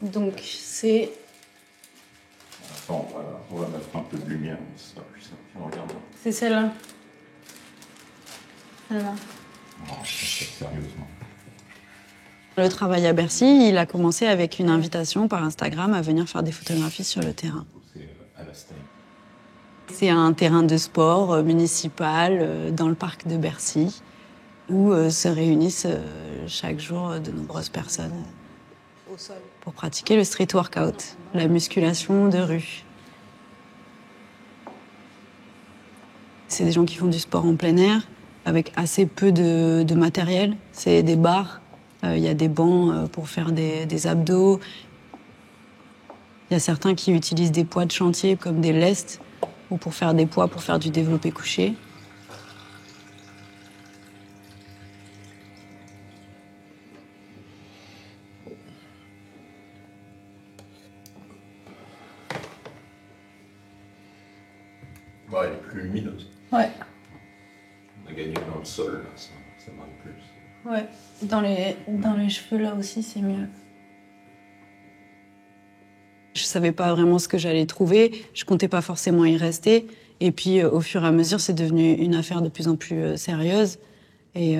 Donc c'est... Attends, on va mettre un peu de lumière, ça plus simple. Regarde. C'est celle-là. Celle-là. Oh, sérieusement. Le travail à Bercy, il a commencé avec une invitation par Instagram à venir faire des photographies sur le terrain. C'est à la Stein. C'est un terrain de sport municipal dans le parc de Bercy où se réunissent chaque jour de nombreuses personnes au sol pour pratiquer le street workout, la musculation de rue. C'est des gens qui font du sport en plein air avec assez peu de matériel. C'est des barres. Il y a des bancs pour faire des abdos. Il y a certains qui utilisent des poids de chantier comme des lestes ou pour faire des poids, pour faire du développé couché. Bah, elle est plus lumineuse. Ouais. On a gagné dans le sol, là, ça marque plus. Ouais. Dans les cheveux, là aussi, c'est mieux. Je savais pas vraiment ce que j'allais trouver. Je comptais pas forcément y rester. Et puis, au fur et à mesure, c'est devenu une affaire de plus en plus sérieuse. Et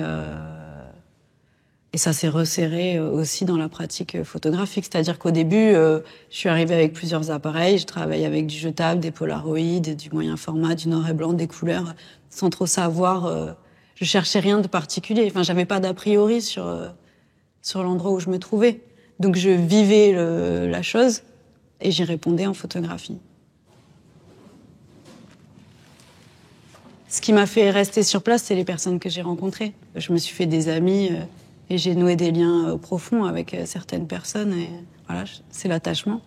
ça s'est resserré aussi dans la pratique photographique. C'est-à-dire qu'au début, je suis arrivée avec plusieurs appareils. Je travaillais avec du jetable, des polaroïds, du moyen format, du noir et blanc, des couleurs, sans trop savoir. Je cherchais rien de particulier. Enfin, j'avais pas d'a priori sur l'endroit où je me trouvais. Donc, je vivais la chose et j'y répondais en photographie. Ce qui m'a fait rester sur place, c'est les personnes que j'ai rencontrées. Je me suis fait des amis et j'ai noué des liens profonds avec certaines personnes. Et voilà, c'est l'attachement.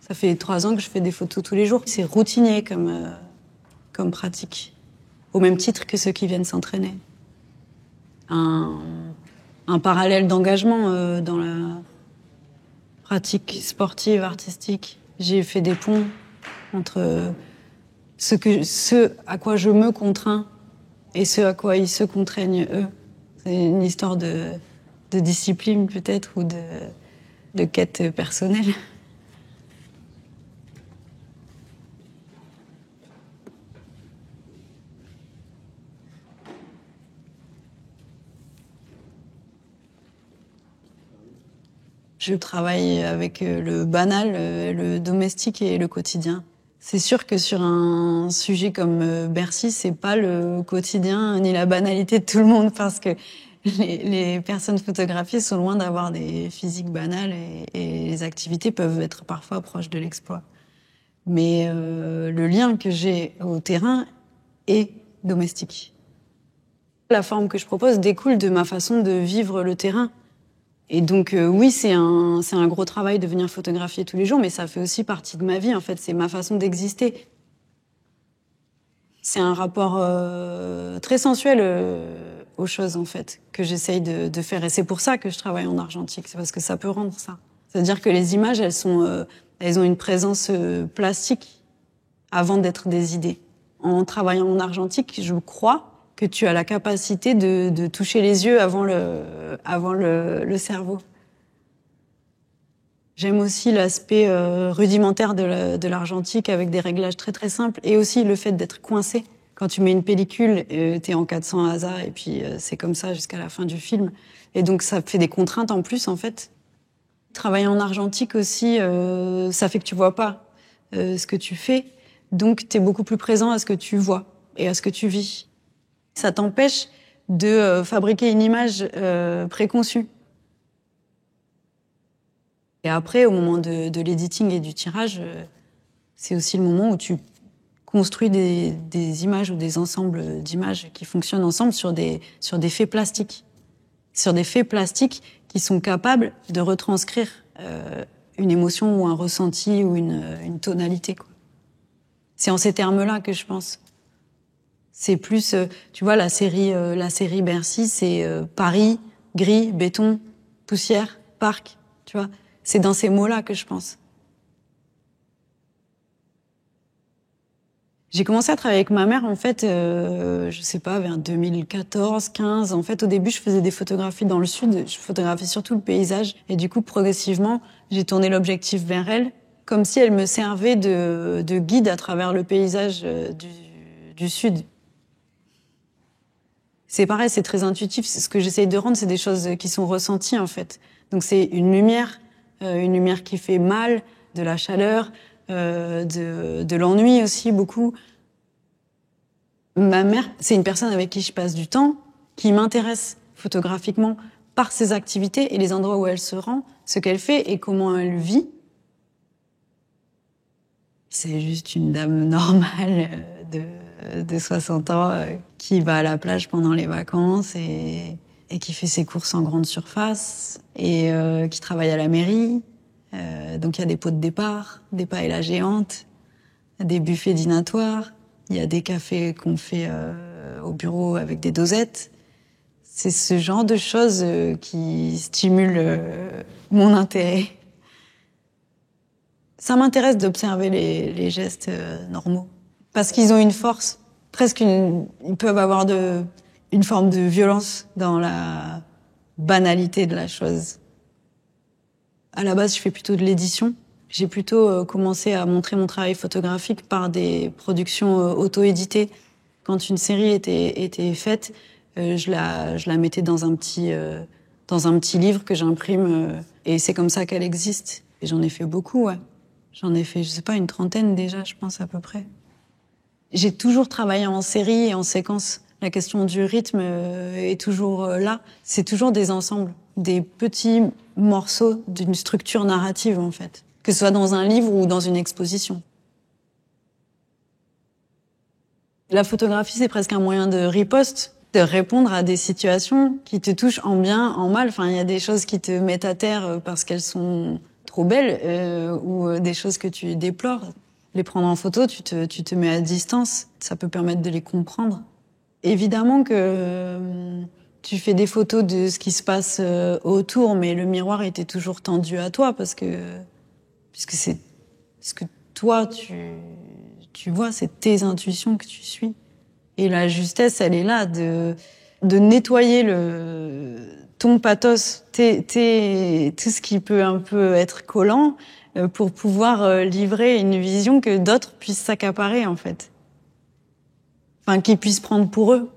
Ça fait 3 ans que je fais des photos tous les jours. C'est routinier comme pratique, au même titre que ceux qui viennent s'entraîner. Un parallèle d'engagement dans la pratique sportive, artistique. J'ai fait des ponts entre ce à quoi je me contrains et ce à quoi ils se contraignent eux. C'est une histoire de discipline peut-être ou de quête personnelle. Je travaille avec le banal, le domestique et le quotidien. C'est sûr que sur un sujet comme Bercy, c'est pas le quotidien ni la banalité de tout le monde parce que les personnes photographiées sont loin d'avoir des physiques banales et les activités peuvent être parfois proches de l'exploit. Mais le lien que j'ai au terrain est domestique. La forme que je propose découle de ma façon de vivre le terrain. Et donc oui, c'est un gros travail de venir photographier tous les jours, mais ça fait aussi partie de ma vie, en fait. C'est ma façon d'exister. C'est un rapport très sensuel aux choses, en fait, que j'essaye de faire. Et c'est pour ça que je travaille en argentique, c'est parce que ça peut rendre ça. C'est-à-dire que les images, elles ont une présence plastique avant d'être des idées. En travaillant en argentique, je crois que tu as la capacité de toucher les yeux avant le cerveau. J'aime aussi l'aspect rudimentaire de l'argentique avec des réglages très très simples et aussi le fait d'être coincé. Quand tu mets une pellicule, t'es en 400 ASA et puis c'est comme ça jusqu'à la fin du film. Et donc ça fait des contraintes en plus en fait. Travailler en argentique aussi, ça fait que tu vois pas ce que tu fais. Donc t'es beaucoup plus présent à ce que tu vois et à ce que tu vis. Ça t'empêche de fabriquer une image préconçue. Et après, au moment de l'editing et du tirage, c'est aussi le moment où tu construis des images ou des ensembles d'images qui fonctionnent ensemble sur des faits plastiques. Sur des faits plastiques qui sont capables de retranscrire une émotion ou un ressenti ou une tonalité, quoi. C'est en ces termes-là que je pense. C'est plus, tu vois, la série Bercy, c'est Paris, gris, béton, poussière, parc, tu vois. C'est dans ces mots-là que je pense. J'ai commencé à travailler avec ma mère, en fait, je sais pas, vers 2014, 15. En fait, au début, je faisais des photographies dans le sud. Je photographiais surtout le paysage. Et du coup, progressivement, j'ai tourné l'objectif vers elle, comme si elle me servait de guide à travers le paysage du sud. C'est pareil, c'est très intuitif. Ce que j'essaye de rendre, c'est des choses qui sont ressenties, en fait. Donc, c'est une lumière qui fait mal, de la chaleur, de l'ennui aussi, beaucoup. Ma mère, c'est une personne avec qui je passe du temps, qui m'intéresse photographiquement par ses activités et les endroits où elle se rend, ce qu'elle fait et comment elle vit. C'est juste une dame normale de 60 ans qui va à la plage pendant les vacances et qui fait ses courses en grande surface et qui travaille à la mairie. Donc il y a des pots de départ, des paellas géantes, des buffets dînatoires, il y a des cafés qu'on fait au bureau avec des dosettes. C'est ce genre de choses qui stimulent mon intérêt. Ça m'intéresse d'observer les gestes normaux. Parce qu'ils ont une force, ils peuvent avoir une forme de violence dans la banalité de la chose. À la base, je fais plutôt de l'édition. J'ai plutôt commencé à montrer mon travail photographique par des productions auto-éditées. Quand une série était faite, je la mettais dans un petit livre que j'imprime et c'est comme ça qu'elle existe. Et j'en ai fait beaucoup, ouais. J'en ai fait, je sais pas, une trentaine déjà, je pense à peu près. J'ai toujours travaillé en série et en séquence. La question du rythme est toujours là. C'est toujours des ensembles, des petits morceaux d'une structure narrative, en fait. Que ce soit dans un livre ou dans une exposition. La photographie, c'est presque un moyen de riposte, de répondre à des situations qui te touchent en bien, en mal. Enfin, il y a des choses qui te mettent à terre parce qu'elles sont trop belles ou des choses que tu déplores. Les prendre en photo, tu te mets à distance. Ça peut permettre de les comprendre. Évidemment que tu fais des photos de ce qui se passe autour, mais le miroir était toujours tendu à toi puisque c'est ce que toi tu vois, c'est tes intuitions que tu suis. Et la justesse, elle est là de nettoyer ton pathos, tout ce qui peut un peu être collant, pour pouvoir livrer une vision que d'autres puissent s'accaparer, en fait. Enfin, qu'ils puissent prendre pour eux.